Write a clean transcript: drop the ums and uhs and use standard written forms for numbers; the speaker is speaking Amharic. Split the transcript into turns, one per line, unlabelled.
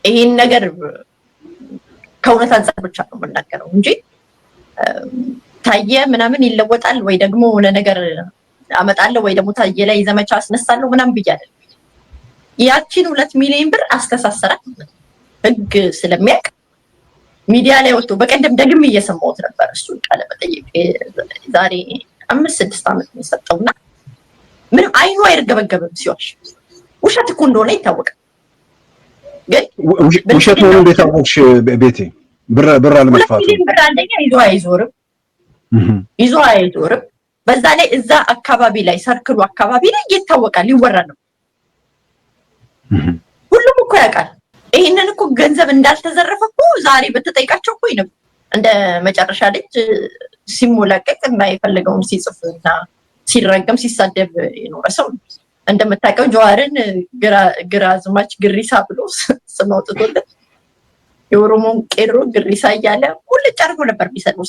ይሄን ነገር ከእውነት አንፃር ብቻ ነው የምናገረው እንጂ ታየ ምናምን ይለወጣል ወይ ደግሞ ለነገር አመጣለሁ ወይ ደግሞ ታየ ላይ ዘመቻ አስነሳለሁ ምናምን ብያለሁ። ያቺን 2 ሚሊዮን ብር አስተሳሰራት ህግ ስለሚያውቅ ሚዲያ ላይ ወጥቶ በቀደም ደግም እየሰማሁት ነበር። እሱ ቃለ መጠይቅ ዛሬ 5-6 ዓመት ነው የሰጠውና ምንም አይኑ አይርገበገብም ሲዋሽ ውሸት እኮ እንደሆነ ይታወቃል። ግን
ውሸት ነው እንዴት አወቅሽ ቤቴ? ብር አለመጥፋቱ
ብር አንደኛ ይዞ አይዞርም። በዛ ላይ እዛ አካባቢ ላይ ሰርክሉ አካባቢ ላይ ይታወቃል፣ ይወራል ነው ሁሉም እኮ ያውቃል። ይሄንን እኮ ገንዘብ እንዳልተዘረፈ እኮ ዛሬ በተጠይቃቸው እኮ ይነብ እንደ መጨረሻ ልጅ ሲሞላቀቅ እና የፈለገውን ሲጽፍና ሲረገም ሲሳደብ የኖረ ሰው እንደምታውቀው ጀዋርን ግራዝማች ግሪሳ ብሎ ስም አውጥቶለት የኦሮሞን ቄሮ ግሪሳ እያለ ሁሉ ጨርጎ ነበር የሚሰደው።